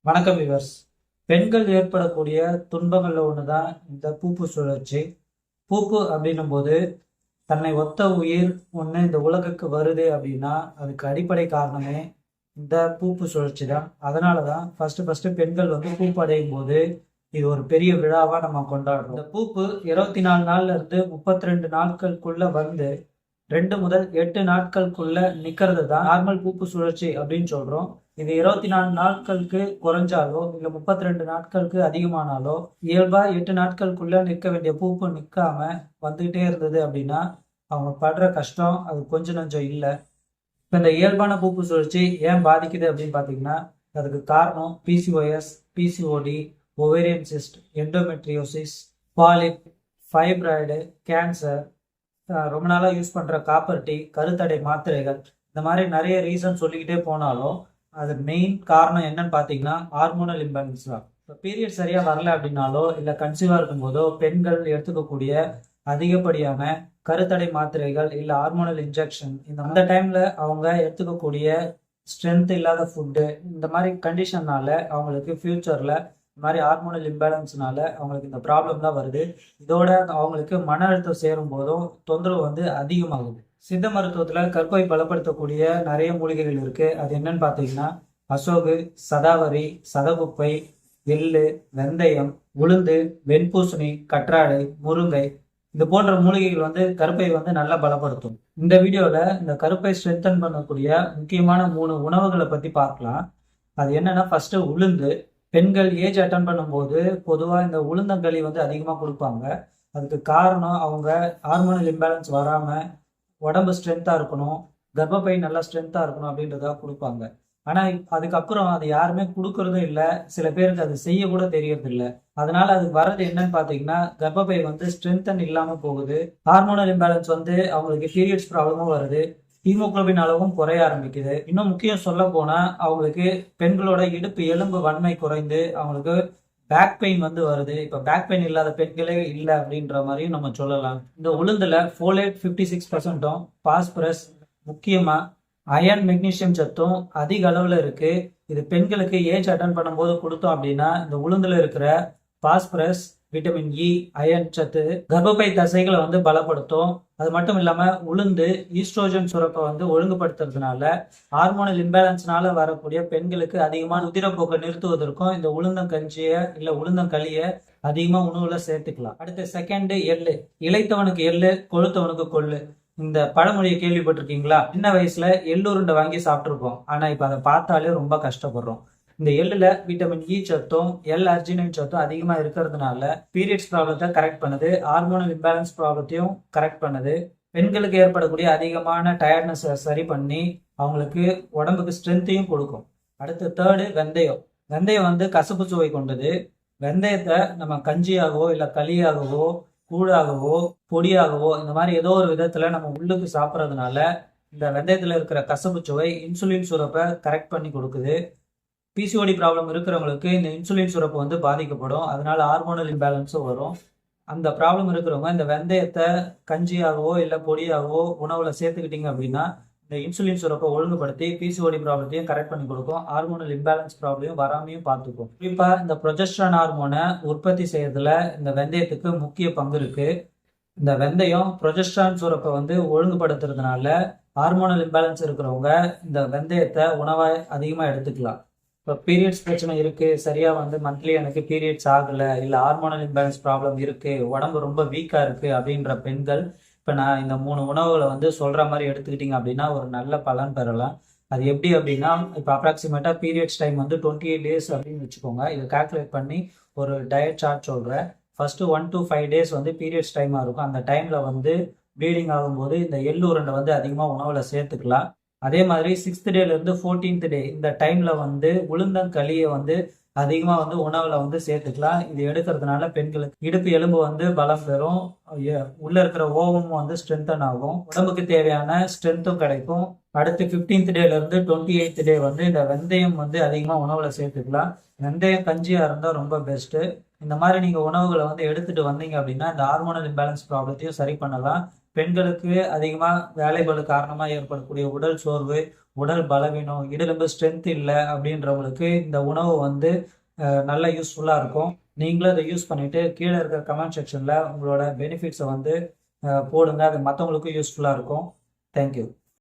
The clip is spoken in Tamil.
வணக்கம் விவர்ஸ். பெண்கள் ஏற்படக்கூடிய துன்பங்கள்ல ஒண்ணுதான் இந்த பூப்பு சுழற்சி. பூப்பு அப்படின்னும் போது தன்னை ஒத்த உயிர் ஒண்ணு இந்த உலகுக்கு வருது அப்படின்னா அதுக்கு அடிப்படை காரணமே இந்த பூப்பு சுழற்சி தான். அதனாலதான் ஃபர்ஸ்ட் பெண்கள் பூப்பு அடையும் போது இது ஒரு பெரிய விழாவா நம்ம கொண்டாடுறோம். இந்த பூப்பு 24 நாள்ல இருந்து 32 நாட்களுக்குள்ள வந்து 2 முதல் 8 நாட்களுக்குள்ள நிக்கிறது தான் நார்மல் பூப்பு சுழற்சி அப்படின்னு சொல்றோம். இது 24 நாட்களுக்கு குறைஞ்சாலோ இல்ல 32 நாட்களுக்கு அதிகமானாலோ இயல்பா 8 நாட்களுக்குள்ள நிற்க வேண்டிய பூப்பு நிற்காம வந்துகிட்டே இருந்தது அப்படின்னா அவங்க படுற கஷ்டம் அது கொஞ்சம் நஞ்சம் இல்லை. இப்போ இந்த இயல்பான பூப்பு சுழற்சி ஏன் பாதிக்குது அப்படின்னு பார்த்தீங்கன்னா அதுக்கு காரணம் PCOS, PCOD, ovarian cyst, endometriosis, polyp, fibroid, cancer, ரொம்ப நாளாக யூஸ் பண்ணுற காப்பர் டீ, கருத்தடை மாத்திரைகள், இந்த மாதிரி நிறைய ரீசன் சொல்லிக்கிட்டே போனாலும் அது மெயின் காரணம் என்னன்னு பார்த்தீங்கன்னா ஹார்மோனல் இம்பேலன்ஸ் தான். இப்போ பீரியட் சரியாக வரல அப்படின்னாலோ இல்லை கன்சீவாக இருக்கும்போதோ பெண்கள் எடுத்துக்கக்கூடிய அதிகப்படியான கருத்தடை மாத்திரைகள் இல்லை ஹார்மோனல் இன்ஜெக்ஷன் அந்த டைமில் அவங்க எடுத்துக்கக்கூடிய ஸ்ட்ரென்த் இல்லாத ஃபுட்டு இந்த மாதிரி கண்டிஷன்னால அவங்களுக்கு ஃப்யூச்சரில் இந்த மாதிரி ஹார்மோனல் இம்பேலன்ஸ்னால அவங்களுக்கு இந்த ப்ராப்ளம் தான் வருது. இதோட அவங்களுக்கு மன அழுத்தம் சேரும் போதும் தொந்தரவு அதிகமாகுது. சித்த மருத்துவத்தில் கற்பை பலப்படுத்தக்கூடிய நிறைய மூலிகைகள் இருக்கு. அது என்னன்னு பார்த்தீங்கன்னா அசோகு, சதாவரி, சதகுப்பை, எள்ளு, வெந்தயம், உளுந்து, வெண்பூசணி, கற்றாழை, முருங்கை இது போன்ற மூலிகைகள் கருப்பை நல்லா பலப்படுத்தும். இந்த வீடியோல இந்த கருப்பை ஸ்ட்ரென்தன் பண்ணக்கூடிய முக்கியமான 3 உணவுகளை பத்தி பார்க்கலாம். அது என்னன்னா ஃபர்ஸ்ட் உளுந்து. பெண்கள் ஏஜ் அட்டன் பண்ணும்போது பொதுவாக இந்த உளுந்தங்களி அதிகமாக கொடுப்பாங்க. அதுக்கு காரணம் அவங்க ஹார்மோனல் இம்பேலன்ஸ் வராமல் உடம்பு ஸ்ட்ரென்த்தாக இருக்கணும், கர்ப்பப்பை நல்லா ஸ்ட்ரென்த்தாக இருக்கணும் அப்படின்றதாக கொடுப்பாங்க. ஆனால் அதுக்கப்புறம் அது யாருமே கொடுக்கறதும் இல்லை. சில பேருக்கு அது செய்ய கூட தெரியறது இல்லை. அதனால அதுக்கு வர்றது என்னன்னு பார்த்தீங்கன்னா கர்ப்பப்பை ஸ்ட்ரென்தன் இல்லாமல் போகுது. ஹார்மோனல் இம்பேலன்ஸ் அவங்களுக்கு பீரியட்ஸ் ப்ராப்ளமும் வருது. ஹீமோகுளோபின் அளவும் குறைய ஆரம்பிக்குது. இன்னும் முக்கியம் சொல்ல போனா அவங்களுக்கு பெண்களோட இடுப்பு எலும்பு வன்மை குறைந்து அவங்களுக்கு பேக் பெயின் வருது. இப்ப பேக் பெயின் இல்லாத பெண்களே இல்லை அப்படின்ற மாதிரியும் நம்ம சொல்லலாம். இந்த உளுந்துல ஃபோலேட் 56%, பாஸ்பரஸ், முக்கியமா அயன், மெக்னீசியம் சத்தும் அதிக அளவுல இருக்கு. இது பெண்களுக்கு ஏஜ் அட்டன் பண்ணும்போது கொடுத்தோம் அப்படின்னா இந்த உளுந்துல இருக்கிற பாஸ்பரஸ், விட்டமின் இ, அயன் சத்து கர்ப்பப்பை தசைகளை பலப்படுத்தும். அது மட்டும் இல்லாம உளுந்து ஈஸ்ட்ரோஜன் சுரப்பை ஒழுங்குபடுத்துறதுனால ஹார்மோனல் இம்பேலன்ஸ்னால வரக்கூடிய பெண்களுக்கு அதிகமான உதிரப்போக்கை நிறுத்துவதற்கும் இந்த உளுந்தங்கஞ்சிய இல்ல உளுந்தங்களிய அதிகமா உணவுல சேர்த்துக்கலாம். அடுத்து செகண்ட் எள்ளு. இளைத்தவனுக்கு எள்ளு, கொழுத்தவனுக்கு கொள்ளு. இந்த பழமொழியை கேள்விப்பட்டிருக்கீங்களா? சின்ன வயசுல எள்ளுருண்டை வாங்கி சாப்பிட்டுருப்போம். ஆனா இப்ப அதை பார்த்தாலே ரொம்ப கஷ்டப்படுறோம். இந்த எள்ளுல விட்டமின் இ சத்தும் எல் அர்ஜினைன் சத்தும் அதிகமா இருக்கிறதுனால பீரியட்ஸ் ப்ராப்ளத்தை கரெக்ட் பண்ணுது, ஹார்மோனல் இம்பேலன்ஸ் ப்ராப்ளத்தையும் கரெக்ட் பண்ணுது. பெண்களுக்கு ஏற்படக்கூடிய அதிகமான டயர்ட்னஸ் சரி பண்ணி அவங்களுக்கு உடம்புக்கு ஸ்ட்ரென்த்தையும் கொடுக்கும். அடுத்து தேர்டு வெந்தயம். வெந்தயம் கசப்பு சுவை கொண்டது. வெந்தயத்தை நம்ம கஞ்சியாகவோ இல்லை களியாகவோ கூழாகவோ பொடியாகவோ இந்த மாதிரி ஏதோ ஒரு விதத்துல நம்ம உள்ளுக்கு சாப்பிட்றதுனால இந்த வெந்தயத்துல இருக்கிற கசப்பு சுவை இன்சுலின் சுரப்பை கரெக்ட் பண்ணி கொடுக்குது. பிசிஓடி ப்ராப்ளம் இருக்கிறவங்களுக்கு இந்த இன்சுலின் சுரப்பு பாதிக்கப்படும். அதனால ஹார்மோனல் இம்பேலன்ஸும் வரும். அந்த ப்ராப்ளம் இருக்கிறவங்க இந்த வெந்தயத்தை கஞ்சியாகவோ இல்லை பொடியாகவோ உணவுல சேர்த்துக்கிட்டீங்க அப்படின்னா இந்த இன்சுலின் சுரப்பை ஒழுங்குபடுத்தி பிசிஓடி ப்ராப்ளத்தையும் கரெக்ட் பண்ணி கொடுக்கும். ஹார்மோனல் இம்பேலன்ஸ் ப்ராப்ளம் வராமையும் பார்த்துக்கும். குறிப்பா இந்த ப்ரொஜெஸ்ட்ரான் ஹார்மோனை உற்பத்தி செய்யறதுல இந்த வெந்தயத்துக்கு முக்கிய பங்கு இருக்கு. இந்த வெந்தயம் ப்ரொஜெஸ்ட்ரான் சுரப்பை ஒழுங்குபடுத்துறதுனால ஹார்மோனல் இம்பேலன்ஸ் இருக்கிறவங்க இந்த வெந்தயத்தை உணவை அதிகமாக எடுத்துக்கலாம். இப்போ பீரியட்ஸ் பிரச்சனை இருக்கு, சரியா மந்த்லி எனக்கு பீரியட்ஸ் ஆகலை, இல்லை ஹார்மோனல் இம்பேலன்ஸ் ப்ராப்ளம் இருக்கு, உடம்பு ரொம்ப வீக்கா இருக்கு அப்படின்ற பெண்கள் இப்போ நான் இந்த 3 உணவுகளை சொல்ற மாதிரி எடுத்துக்கிட்டீங்க அப்படின்னா ஒரு நல்ல பலன் பெறலாம். அது எப்படி அப்படின்னா இப்போ அப்ராக்சிமேட்டா பீரியட்ஸ் டைம் 28 டேஸ் அப்படின்னு வச்சுக்கோங்க. இதை கால்குலேட் பண்ணி ஒரு டயட் சார்ட் சொல்றேன். ஃபர்ஸ்ட் 1 to 5 டேஸ் பீரியட்ஸ் டைமா இருக்கும். அந்த டைம்ல ப்ளீடிங் ஆகும்போது இந்த எள்ளு உருண்டை அதிகமாக உணவுல சேர்த்துக்கலாம். அதே மாதிரி 6th டேல இருந்து 14th டே இந்த டைம்ல உளுந்தங்களியை அதிகமா உணவுல சேர்த்துக்கலாம். இது எடுக்கிறதுனால பெண்களுக்கு இடுப்பு எலும்பு பலம் பெறும், உள்ள இருக்கிற ஓவமும் ஸ்ட்ரென்தன் ஆகும், உடம்புக்கு தேவையான ஸ்ட்ரென்த்தும் கிடைக்கும். அடுத்து 15th டேல இருந்து 28th டே இந்த வெந்தயம் அதிகமா உணவுல சேர்த்துக்கலாம். வெந்தயம் கஞ்சியா இருந்தா ரொம்ப பெஸ்ட். இந்த மாதிரி நீங்க உணவுகளை எடுத்துட்டு வந்தீங்க அப்படின்னா இந்த ஹார்மோனல் இம்பேலன்ஸ் ப்ராப்ளத்தையும் சரி பண்ணலாம். பெண்களுக்கு அதிகமாக வேலைபளு காரணமாக ஏற்படக்கூடிய உடல் சோர்வு, உடல் பலவீனம், இடுப்பு ஸ்ட்ரென்த் இல்லை அப்படின்றவங்களுக்கு இந்த உணவு வந்து நல்ல யூஸ்ஃபுல்லாக இருக்கும். நீங்களும் அதை யூஸ் பண்ணிவிட்டு கீழே இருக்கிற கமெண்ட் செக்ஷனில் உங்களோட பெனிஃபிட்ஸை வந்து போடுங்க. அது மற்றவங்களுக்கும் யூஸ்ஃபுல்லாக இருக்கும். தேங்க்யூ.